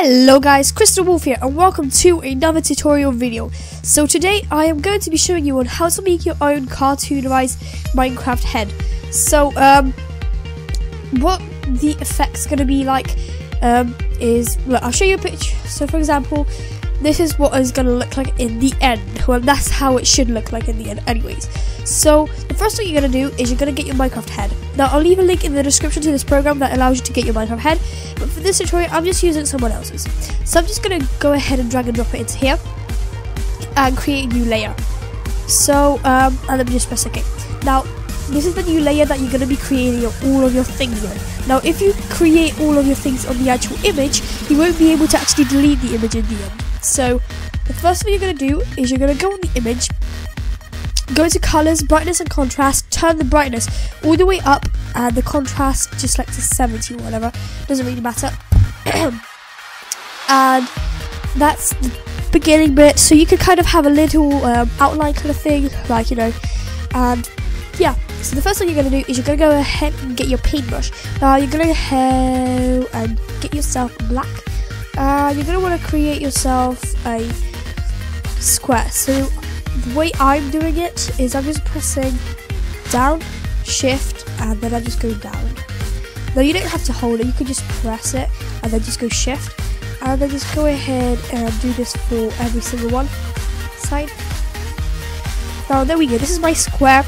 Hello guys, Crystal Wolf here and welcome to another tutorial video. So today I am going to be showing you on how to make your own cartoonized Minecraft head. So what the effect's going to be like is, look, I'll show you a picture. So for example, this is what it's going to look like in the end. Well, that's how it should look like in the end anyways. So the first thing you're going to do is you're going to get your Minecraft head. Now I'll leave a link in the description to this program that allows you to get your Minecraft head, but for this tutorial I'm just using someone else's. So I'm just going to go ahead and drag and drop it into here and create a new layer. So and then just press OK. Now this is the new layer that you're going to be creating all of your things on. Now if you create all of your things on the actual image, you won't be able to actually delete the image in the end. So the first thing you're going to do is you're going to go on the image, go to colors, brightness and contrast, turn the brightness all the way up and the contrast just like to 70 or whatever, doesn't really matter. And that's the beginning bit, so you can kind of have a little outline kind of thing, like, you know, and yeah. So the first thing you're going to do is you're going to go ahead and get your paintbrush. Now you're going to go and get yourself black. You're going to want to create yourself a square. So the way I'm doing it is I'm just pressing down, shift, and then I'm just going down. Now you don't have to hold it, you can just press it and then just go shift, and then just go ahead and do this for every single one side. Now there we go, this is my square.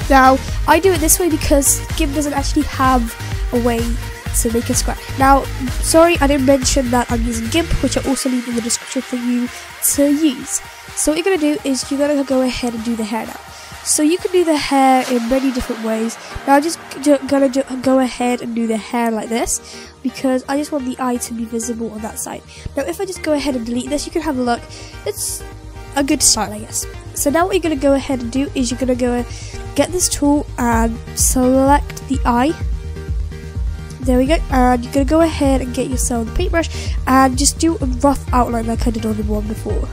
Now I do it this way because Gimp doesn't actually have a way to make a square. Now sorry, I didn't mention that I'm using Gimp, which I'll also leave in the description for you to use. So what you're going to do is you're going to go ahead and do the hair now. So you can do the hair in many different ways. Now I'm just going to go ahead and do the hair like this, because I just want the eye to be visible on that side. Now if I just go ahead and delete this, you can have a look. It's a good start, I guess. So now what you're going to go ahead and do is you're going to go get this tool and select the eye. There we go, and you're going to go ahead and get yourself the paintbrush and just do a rough outline like I did on the one before.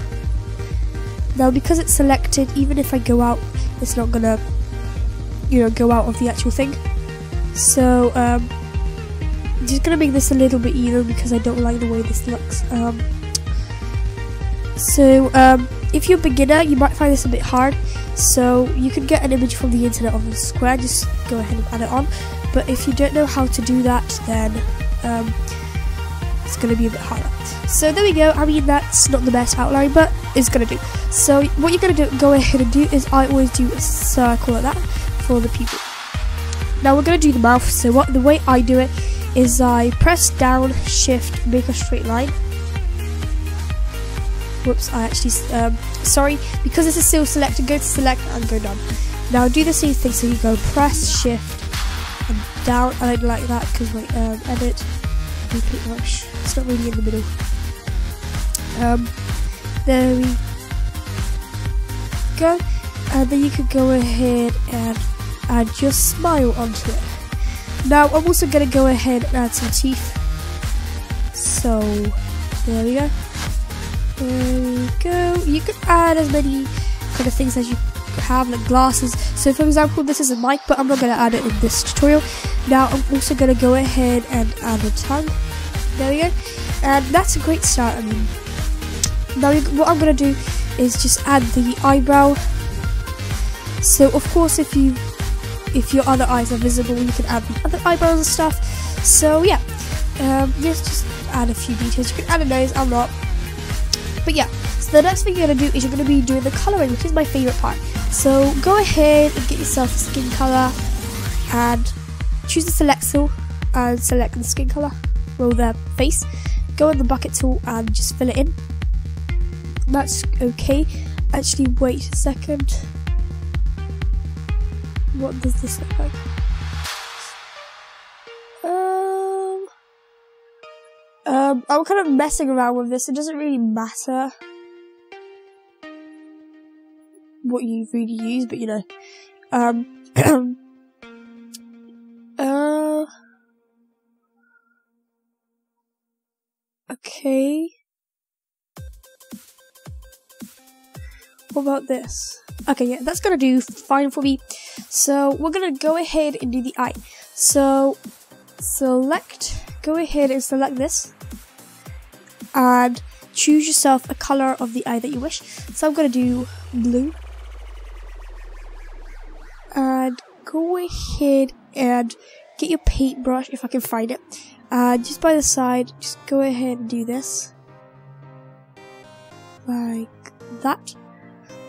Now because it's selected, even if I go out, it's not gonna, you know, go out of the actual thing. So just gonna make this a little bit even because I don't like the way this looks. If you're a beginner, you might find this a bit hard. So you can get an image from the internet of the square, just go ahead and add it on. But if you don't know how to do that, then it's going to be a bit harder. So there we go. I mean, that's not the best outline, but it's going to do. So what you're going to go ahead and do is I always do a circle like that for the people. Now we're going to do the mouth. So the way I do it is I press down, shift, make a straight line. Whoops, I actually, sorry, because this is still selected, go to select and go down. Now do the same thing, so you go press, shift, and down. I don't like that because my edit, it's not really in the middle. There we go, and then you can go ahead and add your smile onto it. Now I'm also going to go ahead and add some teeth. So there we go. There we go. You can add as many kind of things as you have, like glasses. So for example, this is a mic, but I'm not going to add it in this tutorial. Now I'm also going to go ahead and add a tongue. There we go. And that's a great start. I mean, now what I'm going to do is just add the eyebrow. So of course, if your other eyes are visible, you can add the other eyebrows and stuff. So yeah, just add a few details. You can add a nose. I'm not. But yeah, so the next thing you're going to do is you're going to be doing the colouring, which is my favourite part. So go ahead and get yourself a skin colour and choose the select tool and select the skin colour, well, the face. Go on the bucket tool and just fill it in. That's okay. Actually, wait a second. What does this look like? I'm kind of messing around with this. It doesn't really matter what you really use, but you know. Okay. What about this? Okay, yeah, that's gonna do fine for me. So we're gonna go ahead and do the eye. So select, go ahead and select this. and choose yourself a color of the eye that you wish. So I'm going to do blue. And go ahead and get your paintbrush if I can find it. And just by the side, just go ahead and do this. Like that.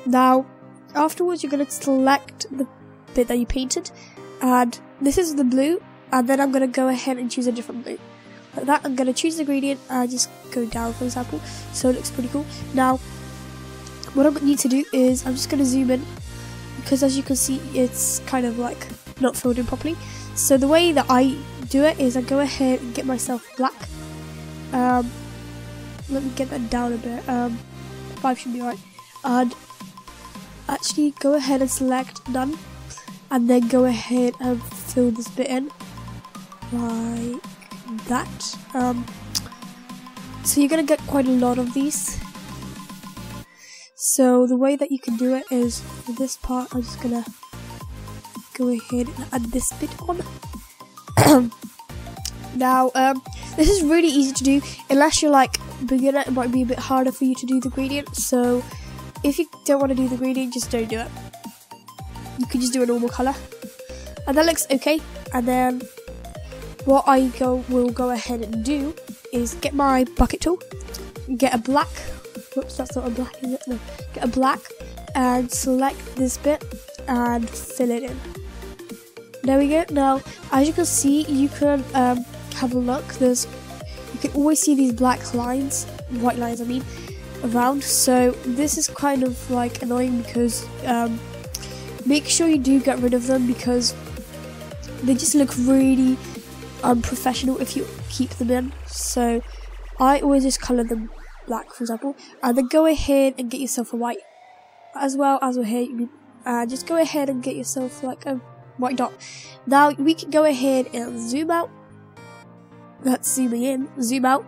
Now, afterwards you're going to select the bit that you painted. And this is the blue. And then I'm going to go ahead and choose a different blue. Like that, I'm going to choose the gradient and just go down, for example. So it looks pretty cool. Now, what I need to do is, I'm just going to zoom in. Because as you can see, it's kind of like not filled in properly. So the way that I do it is I go ahead and get myself black. Let me get that down a bit. 5 should be right. And actually go ahead and select none. And then go ahead and fill this bit in. Like that. So you're going to get quite a lot of these. So the way that you can do it is, for this part, I'm just gonna go ahead and add this bit on. Now, this is really easy to do, unless you're like beginner. It might be a bit harder for you to do the gradient. So if you don't want to do the gradient, just don't do it. You can just do a normal color, and that looks okay. And then what I will go ahead and do is get my bucket tool, get a black. Whoops, that's not a black, is it? No. Get a black and select this bit and fill it in. There we go. Now, as you can see, you can have a look. You can always see these black lines, white lines I mean, around. So this is kind of like annoying because make sure you do get rid of them because they just look really unprofessional if you keep them in. So I always just colour them black, for example, and then go ahead and get yourself a white as well as we're here. Just go ahead and get yourself like a white dot. Now we can go ahead and zoom out. That's zooming in, zoom out,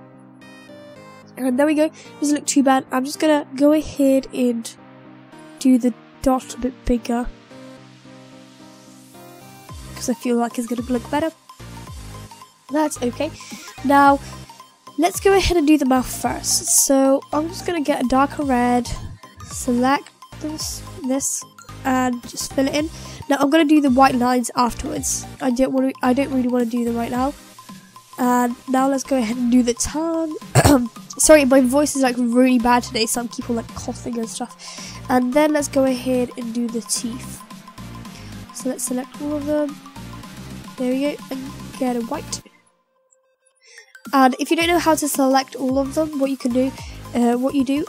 and there we go. Doesn't look too bad. I'm just gonna go ahead and do the dot a bit bigger because I feel like it's gonna look better. That's okay. Now let's go ahead and do the mouth first. So I'm just going to get a darker red, select this, and just fill it in. Now I'm going to do the white lines afterwards. I don't really want to do them right now. And now let's go ahead and do the tongue. Sorry, my voice is like really bad today, so I'm keeping like coughing and stuff. And then let's go ahead and do the teeth. So let's select all of them. There we go, and get a white. And if you don't know how to select all of them, what you do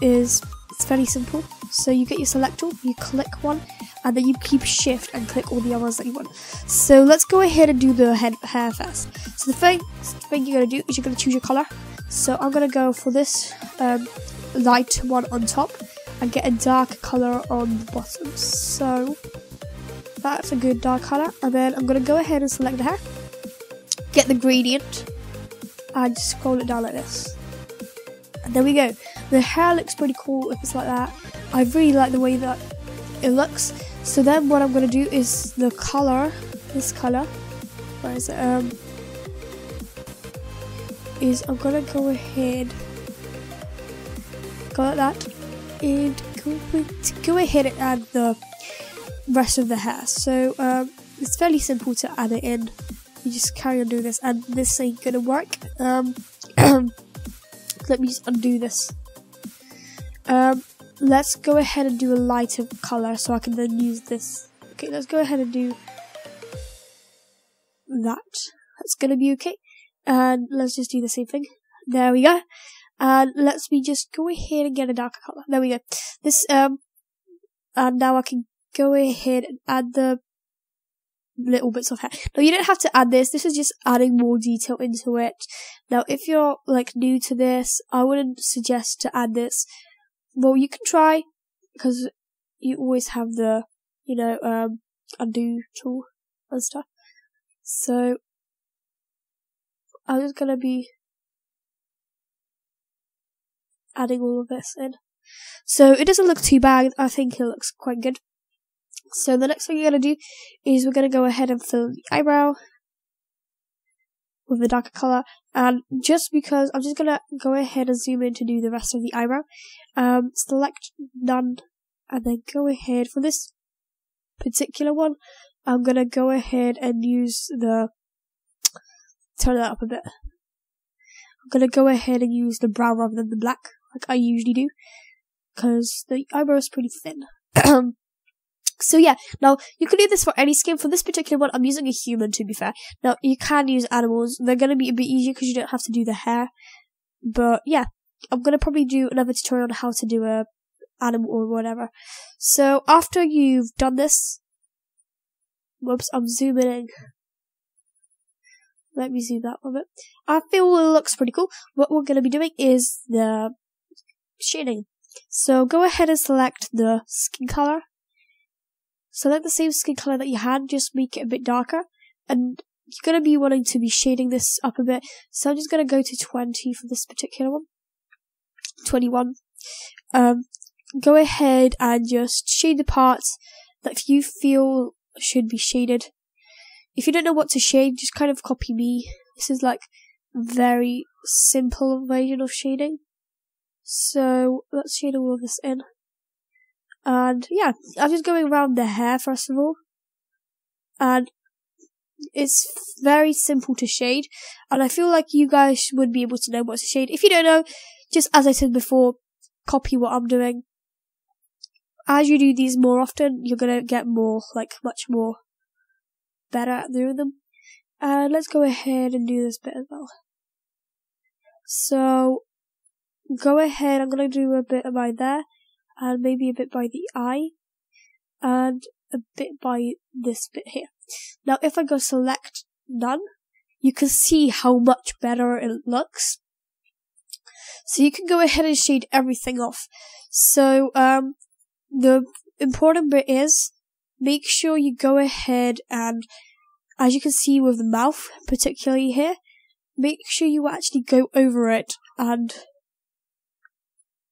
is, it's fairly simple. So you get your select tool, you click one, and then you keep shift and click all the others that you want. So let's go ahead and do the hair first. So the first thing you're going to do is you're going to choose your colour. So I'm going to go for this light one on top and get a dark colour on the bottom. So that's a good dark colour. And then I'm going to go ahead and select the hair, get the gradient, and just scroll it down like this. And there we go. The hair looks pretty cool if it's like that. I really like the way that it looks. So then what I'm going to do is the colour, this colour, where is it? I'm going to go ahead, go like that, and go ahead and add the rest of the hair. So it's fairly simple to add it in. You just carry on doing this, and this ain't gonna work. Let me just undo this. Let's go ahead and do a lighter color so I can then use this. Okay, let's go ahead and do that. That's gonna be okay. And let's just do the same thing. There we go. And let's just go ahead and get a darker color. There we go. This and now I can go ahead and add the little bits of hair. Now you don't have to add this. This is just adding more detail into it. Now if you're like new to this, I wouldn't suggest to add this. Well, you can try because you always have the undo tool and stuff. So I'm just gonna be adding all of this in. So it doesn't look too bad. I think it looks quite good. So the next thing you're going to do is we're going to go ahead and fill the eyebrow. with the darker color. And just because I'm just gonna go ahead and zoom in to do the rest of the eyebrow. Select none, and then go ahead for this particular one. I'm gonna go ahead and use turn that up a bit. I'm gonna go ahead and use the brown rather than the black, like I usually do, because the eyebrow is pretty thin. So yeah, now you can do this for any skin. For this particular one, I'm using a human, to be fair. Now you can use animals. They're gonna be a bit easier because you don't have to do the hair. But yeah, I'm gonna probably do another tutorial on how to do a animal or whatever. So after you've done this, whoops, I'm zooming in. Let me zoom that one a bit. I feel it looks pretty cool. What we're gonna be doing is the shading. So go ahead and select the skin color. Select the same skin color that you had, just make it a bit darker. And you're going to be wanting to be shading this up a bit. So I'm just going to go to 20 for this particular one. 21. Go ahead and just shade the parts that you feel should be shaded. If you don't know what to shade, just kind of copy me. This is like a very simple version of shading. So let's shade all of this in. And yeah, I'm just going around the hair first of all. And it's very simple to shade. And I feel like you guys would be able to know what to shade. If you don't know, just as I said before, copy what I'm doing. As you do these more often, you're going to get more, like much more better at doing them. And let's go ahead and do this bit as well. So, go ahead, I'm going to do a bit by there. And maybe a bit by the eye, and a bit by this bit here. Now, if I go select none, you can see how much better it looks. So you can go ahead and shade everything off. So, the important bit is, make sure you go ahead and, as you can see with the mouth, particularly here, make sure you actually go over it and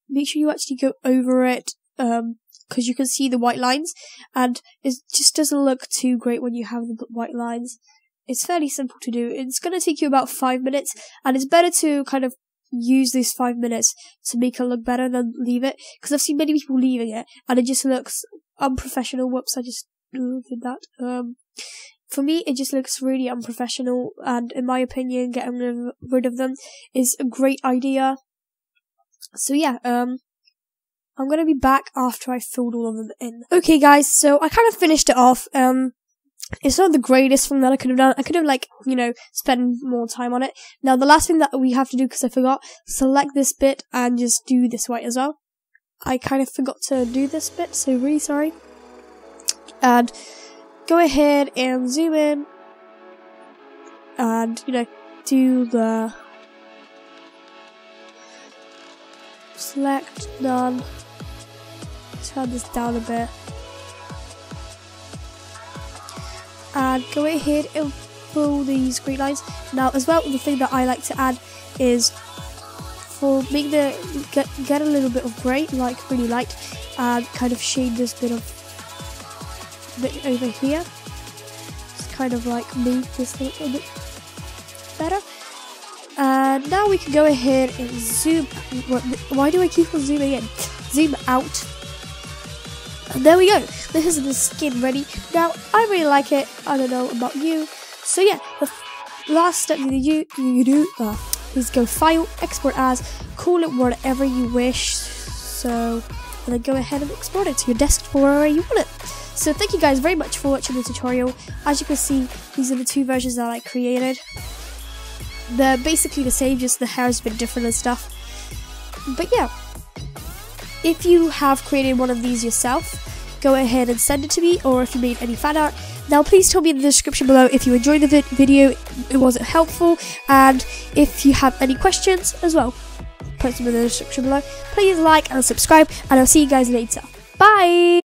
make sure you actually go over it, because you can see the white lines, and it just doesn't look too great when you have the white lines. It's fairly simple to do. It's going to take you about 5 minutes, and it's better to kind of use these 5 minutes to make it look better than leave it, because I've seen many people leaving it, and it just looks unprofessional. Whoops, I just did that. For me, it just looks really unprofessional, and in my opinion, getting rid of them is a great idea. So yeah, I'm gonna be back after I filled all of them in. Okay guys, so I kind of finished it off. It's not the greatest thing that I could have done. I could have, like, you know, spent more time on it. Now the last thing that we have to do, because I forgot, select this bit and just do this white as well. I kind of forgot to do this bit, so really sorry. And go ahead and zoom in. And, you know, do the select none, turn this down a bit, and go ahead and fill these green lines. Now as well, the thing that I like to add is make get a little bit of grey, like really light, and kind of shade this bit over here. Just kind of like make this look a bit better. And now we can go ahead and zoom. Why do I keep on zooming in? Zoom out. And there we go. This is the skin ready. Now, I really like it. I don't know about you. So yeah, the last step you do is go File, Export As, call it whatever you wish. So, and then go ahead and export it to your desktop or wherever you want it. So thank you guys very much for watching the tutorial. As you can see, these are the two versions that I created. They're basically the same, just the hair's a bit different and stuff. But yeah, if you have created one of these yourself, go ahead and send it to me, or if you made any fan art. Now please tell me in the description below if you enjoyed the video, it wasn't helpful, and if you have any questions as well, post them in the description below. Please like and subscribe, and I'll see you guys later. Bye!